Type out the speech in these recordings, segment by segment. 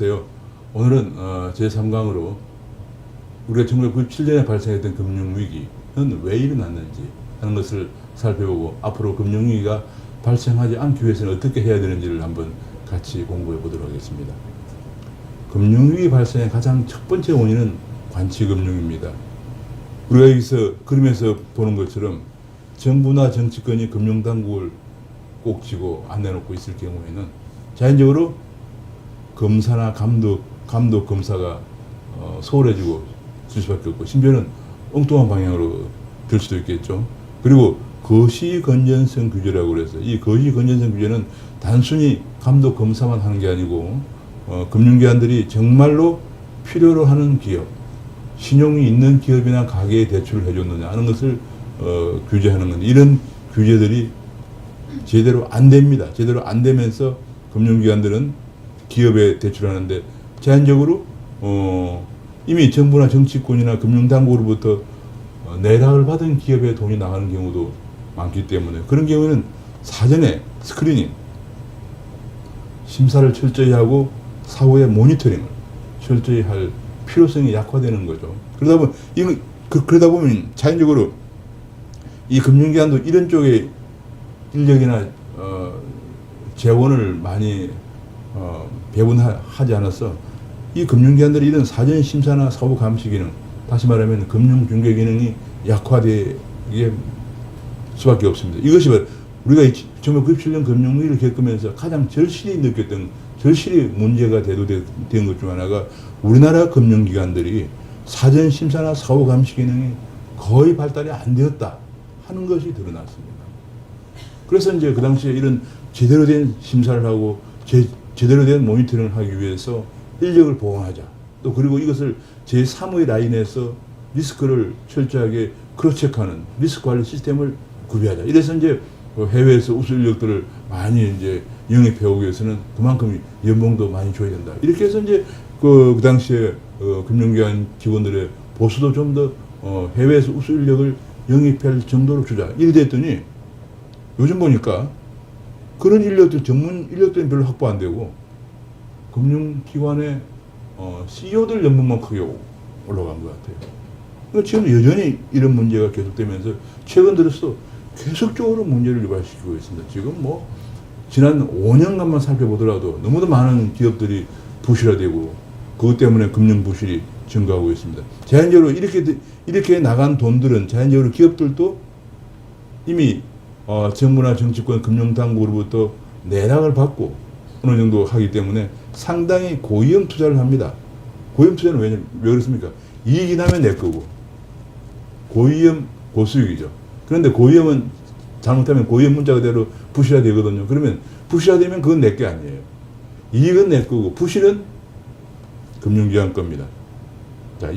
안녕하세요. 오늘은 제3강으로 우리가 1997년에 발생했던 금융위기는 왜 일어났는지 하는 것을 살펴보고 앞으로 금융위기가 발생하지 않기 위해서는 어떻게 해야 되는지를 한번 같이 공부해 보도록 하겠습니다. 금융위기 발생의 가장 첫 번째 원인은 관치금융입니다. 우리가 여기서 그림에서 보는 것처럼 정부나 정치권이 금융당국을 꼭 쥐고 안 내놓고 있을 경우에는 자연적으로 검사나 감독 검사가 소홀해지고 줄 수밖에 없고 심지어는 엉뚱한 방향으로 들 수도 있겠죠. 그리고 거시건전성 규제라고 그래서 이 거시건전성 규제는 단순히 감독 검사만 하는 게 아니고 금융기관들이 정말로 필요로 하는 기업, 신용이 있는 기업이나 가게에 대출을 해줬느냐 하는 것을 규제하는 건데 이런 규제들이 제대로 안 됩니다. 제대로 안 되면서 금융기관들은 기업에 대출하는데 자연적으로 이미 정부나 정치권이나 금융당국으로부터 내락을 받은 기업에 돈이 나가는 경우도 많기 때문에 그런 경우에는 사전에 스크리닝, 심사를 철저히 하고 사후에 모니터링을 철저히 할 필요성이 약화되는 거죠. 그러다 보면 자연적으로 이 금융기관도 이런 쪽에 인력이나 재원을 많이 배분하지 않아서 이 금융기관들이 이런 사전 심사나 사후 감시 기능, 다시 말하면 금융 중개 기능이 약화되게 수밖에 없습니다. 이것이 우리가 1997년 금융위기를 겪으면서 가장 절실히 느꼈던 절실히 문제가 대두된 것 중 하나가 우리나라 금융기관들이 사전 심사나 사후 감시 기능이 거의 발달이 안 되었다 하는 것이 드러났습니다. 그래서 이제 그 당시에 이런 제대로 된 심사를 하고 제대로 된 모니터링을 하기 위해서 인력을 보강하자. 또 그리고 이것을 제3의 라인에서 리스크를 철저하게 크로스체크하는 리스크 관리 시스템을 구비하자. 이래서 이제 해외에서 우수 인력들을 많이 이제 영입해 오기 위해서는 그만큼 연봉도 많이 줘야 된다. 이렇게 해서 이제 그 당시에 금융기관 직원들의 보수도 좀 더 해외에서 우수 인력을 영입할 정도로 주자. 이래 됐더니 요즘 보니까 그런 인력들, 전문 인력들은 별로 확보 안 되고, 금융기관의 CEO들 연봉만 크게 올라간 것 같아요. 그러니까 지금 여전히 이런 문제가 계속되면서 최근 들어서 계속적으로 문제를 유발시키고 있습니다. 지금 지난 5년간만 살펴보더라도 너무도 많은 기업들이 부실화되고, 그것 때문에 금융 부실이 증가하고 있습니다. 자연적으로 이렇게 나간 돈들은 자연적으로 기업들도 이미 정부나 정치권, 금융당국으로부터 내락을 받고 어느 정도 하기 때문에 상당히 고위험 투자를 합니다. 고위험 투자는 왜 그렇습니까? 이익이 나면 내 거고 고위험 고수익이죠. 그런데 고위험은 잘못하면 고위험 문자 그대로 부실화 되거든요. 그러면 부실화되면 그건 내 게 아니에요. 이익은 내 거고 부실은 금융기관 겁니다. 자,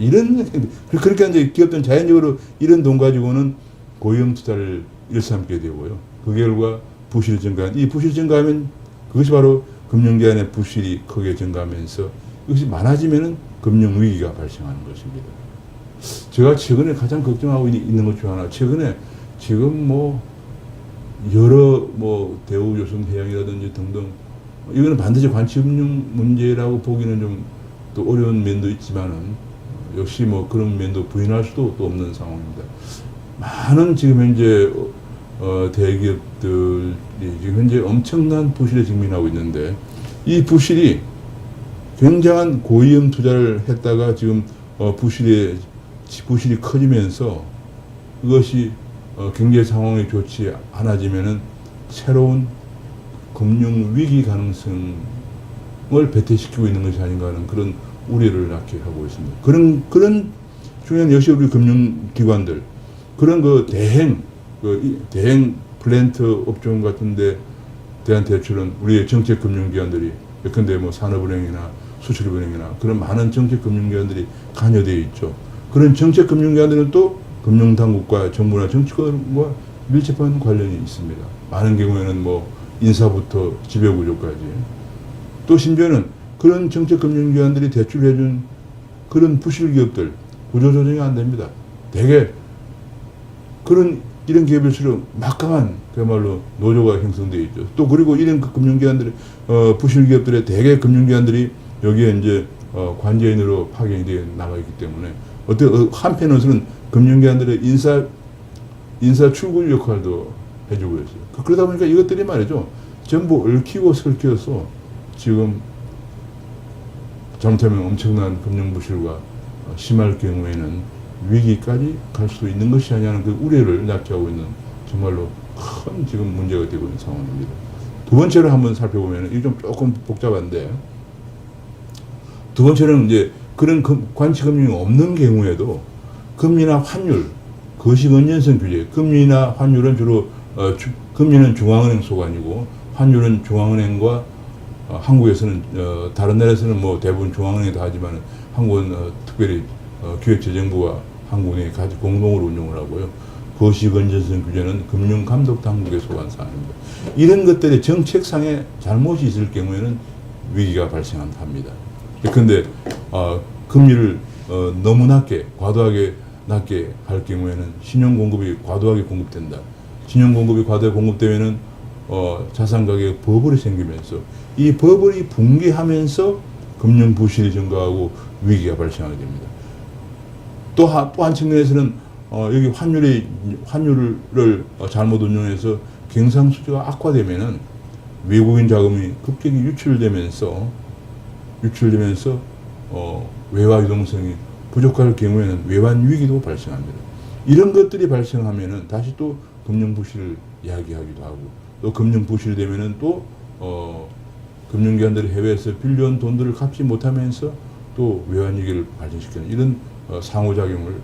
그렇게 이제 기업들은 자연적으로 이런 돈 가지고는 고위험 투자를 일삼게 되고요. 그 결과 부실이 증가한, 이 부실이 증가하면 그것이 바로 금융기관의 부실이 크게 증가하면서 이것이 많아지면은 금융위기가 발생하는 것입니다. 제가 최근에 가장 걱정하고 있는 것 중 하나, 최근에 지금 여러 대우조선해양이라든지 등등, 이거는 반드시 관치금융 문제라고 보기는 좀 또 어려운 면도 있지만은 역시 그런 면도 부인할 수도 또 없는 상황입니다. 많은 지금 현재 대기업들이 지금 현재 엄청난 부실에 직면하고 있는데 이 부실이 굉장한 고위험 투자를 했다가 지금 부실이 커지면서 그것이 경제 상황이 좋지 않아지면은 새로운 금융 위기 가능성을 배태시키고 있는 것이 아닌가 하는 그런 우려를 낳게 하고 있습니다. 그런 중요한 역시 우리 금융기관들 그런 대행 플랜트 업종 같은데 대한 대출은 우리의 정책금융기관들이 예컨대 산업은행이나 수출은행이나 그런 많은 정책금융기관들이 관여되어 있죠. 그런 정책금융기관들은 또 금융당국과 정부나 정치권과 밀접한 관련이 있습니다. 많은 경우에는 인사부터 지배구조까지. 또 심지어는 그런 정책금융기관들이 대출해준 그런 부실기업들 구조조정이 안 됩니다. 대개 이런 기업일수록 막강한 그야말로 노조가 형성되어 있죠. 또 그리고 이런 금융기관들의 부실기업들의 대개 금융기관들이 여기에 이제 관제인으로 파견이 되어 나가 있기 때문에 한편으로는 금융기관들의 인사 출구 역할도 해주고 있어요. 그러다 보니까 이것들이 말이죠. 전부 얽히고 설켜서 지금 잘못하면 엄청난 금융부실과 심할 경우에는 위기까지 갈 수 있는 것이 아니냐는 그 우려를 낳게 하고 있는 정말로 큰 지금 문제가 되고 있는 상황입니다. 두 번째로 한번 살펴보면 이게 좀 조금 복잡한데, 두 번째는 이제 그런 관치금융이 없는 경우에도 금리나 환율, 거시건전성 규제, 금리나 환율은 주로 금리는 중앙은행 소관이고 환율은 중앙은행과 한국에서는 다른 나라에서는 뭐 대부분 중앙은행이 다 하지만 한국은 특별히 기획재정부와 한국은행이 같이 공동으로 운영을 하고요. 거시건전성 규제는 금융감독당국에 속한 사항입니다. 이런 것들의 정책상의 잘못이 있을 경우에는 위기가 발생합니다. 그런데 금리를 너무 낮게, 과도하게 낮게 할 경우에는 신용공급이 과도하게 공급된다. 신용공급이 과도하게 공급되면은 자산가격 버블이 생기면서 이 버블이 붕괴하면서 금융부실이 증가하고 위기가 발생하게 됩니다. 또 한 측면에서는 여기 환율을 잘못 운용해서 경상수지가 악화되면은 외국인 자금이 급격히 유출되면서 외화 유동성이 부족할 경우에는 외환 위기도 발생합니다. 이런 것들이 발생하면은 다시 또 금융부실을 이야기하기도 하고, 또 금융부실 되면은 또 금융기관들이 해외에서 빌려온 돈들을 갚지 못하면서 또 외환 위기를 발생시키는 이런 상호작용을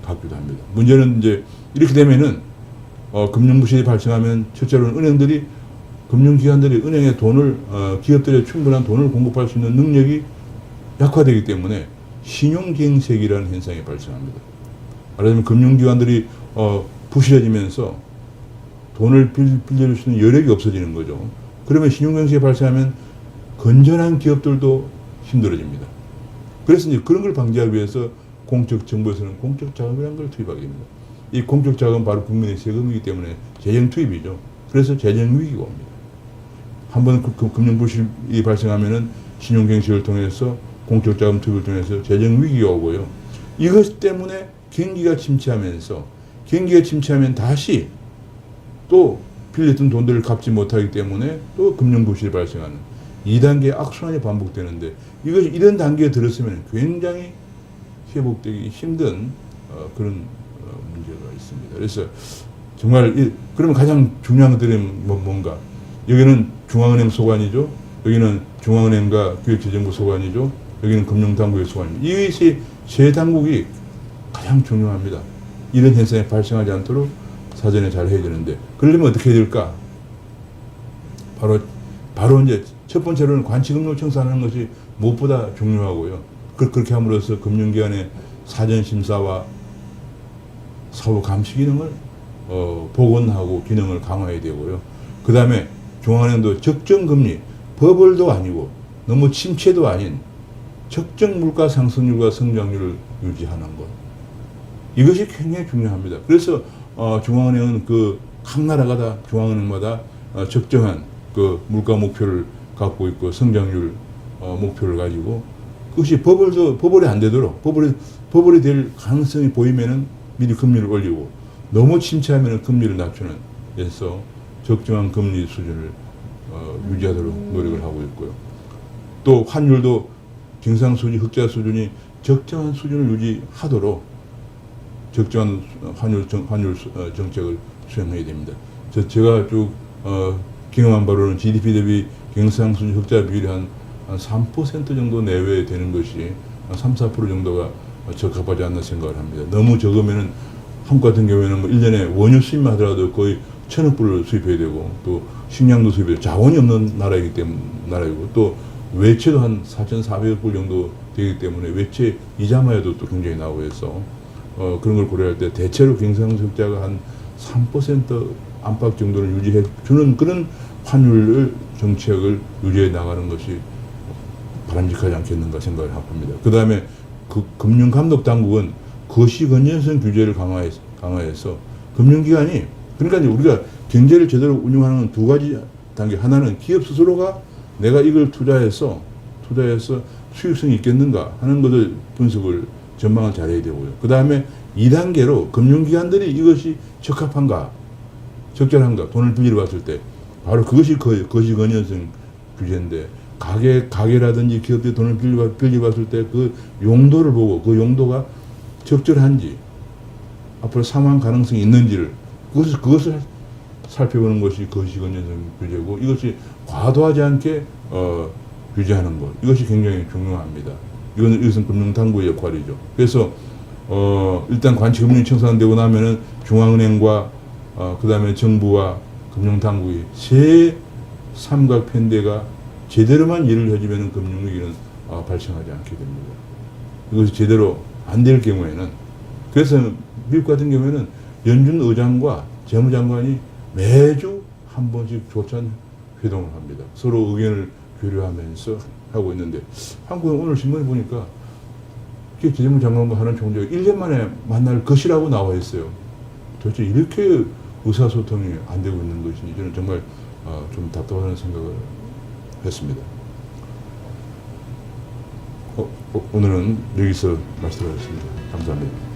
갖기도 합니다. 문제는 이제 이렇게 되면은 금융부실이 발생하면 첫째로는 금융기관들이 은행에 돈을 기업들에 충분한 돈을 공급할 수 있는 능력이 약화되기 때문에 신용갱색이라는 현상이 발생합니다. 말하자면 금융기관들이 부실해지면서 돈을 빌려줄 수 있는 여력이 없어지는 거죠. 그러면 신용갱색이 발생하면 건전한 기업들도 힘들어집니다. 그래서 이제 그런 걸 방지하기 위해서 정부에서는 공적자금이라는 걸 투입하게 됩니다. 이 공적자금은 바로 국민의 세금이기 때문에 재정 투입이죠. 그래서 재정위기가 옵니다. 한번 금융부실이 발생하면은 신용갱색을 통해서 공적자금 투입을 통해서 재정위기가 오고요. 이것 때문에 경기가 침체하면 다시 또 빌렸던 돈들을 갚지 못하기 때문에 또 금융부실이 발생하는 2단계 악순환이 반복되는데, 이것이 이런 단계에 들었으면 굉장히 회복되기 힘든 그런 문제가 있습니다. 그래서 정말 그러면 가장 중요한 것들이 뭔가? 여기는 중앙은행 소관이죠. 여기는 중앙은행과 기획재정부 소관이죠. 여기는 금융당국의 소관입니다. 이것이 세 당국이 가장 중요합니다. 이런 현상이 발생하지 않도록 사전에 잘 해야 되는데, 그러려면 어떻게 해야 될까? 바로 이제 첫 번째로는 관치금융을 청산하는 것이 무엇보다 중요하고요. 그렇게 함으로써 금융기관의 사전심사와 사후 감시 기능을 복원하고 기능을 강화해야 되고요. 그 다음에 중앙은행도 적정금리, 버블도 아니고 너무 침체도 아닌 적정 물가 상승률과 성장률을 유지하는 것. 이것이 굉장히 중요합니다. 그래서 중앙은행은 각 나라가 다 중앙은행마다 적정한 물가 목표를 갖고 있고 성장률 목표를 가지고, 그것이 버블이 안 되도록 버블이 될 가능성이 보이면은 미리 금리를 올리고, 너무 침체하면은 금리를 낮추는 데서 적정한 금리 수준을 유지하도록 노력을 하고 있고요. 또 환율도 경상수지 흑자 수준이 적정한 수준을 유지하도록 적정한 환율 정책을 수행해야 됩니다. 제가 쭉 경험한 바로는 GDP 대비 경상수지 흑자 비율이 한 3% 정도 내외에 되는 것이 한 3~4% 정도가 적합하지 않나 생각을 합니다. 너무 적으면은 한국 같은 경우에는 1년에 원유 수입만 하더라도 거의 1,000억 불을 수입해야 되고, 또 식량도 수입해야 되고, 자원이 없는 나라이고, 또 외채도 한 4,400억 불 정도 되기 때문에 외채 이자마에도 또 굉장히 나오고 해서 그런 걸 고려할 때 대체로 경상수지 흑자가 한 3% 안팎 정도를 유지해 주는 그런 환율 정책을 유지해 나가는 것이 바람직하지 않겠는가 생각을 합니다. 그 다음에 금융감독당국은 거시건전성 규제를 강화해서 금융기관이, 그러니까 이제 우리가 경제를 제대로 운영하는 두 가지 단계. 하나는 기업 스스로가 내가 이걸 투자해서 투자해서 수익성이 있겠는가 하는 것을 분석을 전망을 잘해야 되고요. 그 다음에 2단계로 금융기관들이 이것이 적합한가, 적절한가, 돈을 빌려 봤을 때 바로 그것이 거시건연성 규제인데, 가게라든지 기업들이 돈을 빌려 봤을 때 그 용도를 보고 그 용도가 적절한지, 앞으로 사망 가능성이 있는지를 그것을 살펴보는 것이 거시건연성 규제고, 이것이 과도하지 않게 규제하는 것, 이것이 굉장히 중요합니다. 이것은 금융당국의 역할이죠. 그래서 일단 관치금융이 청산되고 나면은 중앙은행과 그 다음에 정부와 금융당국이 새 삼각편대가 제대로만 일을 해주면 금융위기는 발생하지 않게 됩니다. 이것이 제대로 안 될 경우에는, 그래서 미국 같은 경우에는 연준 의장과 재무장관이 매주 한 번씩 조찬 회동을 합니다. 서로 의견을 교류하면서 하고 있는데, 한국은 오늘 신문에 보니까 재무장관과 하는 총재가 1년 만에 만날 것이라고 나와 있어요. 도대체 이렇게 의사소통이 안 되고 있는 것인지 저는 정말 좀 답답하다는 생각을 했습니다. 오늘은 여기서 마치도록 하겠습니다. 감사합니다.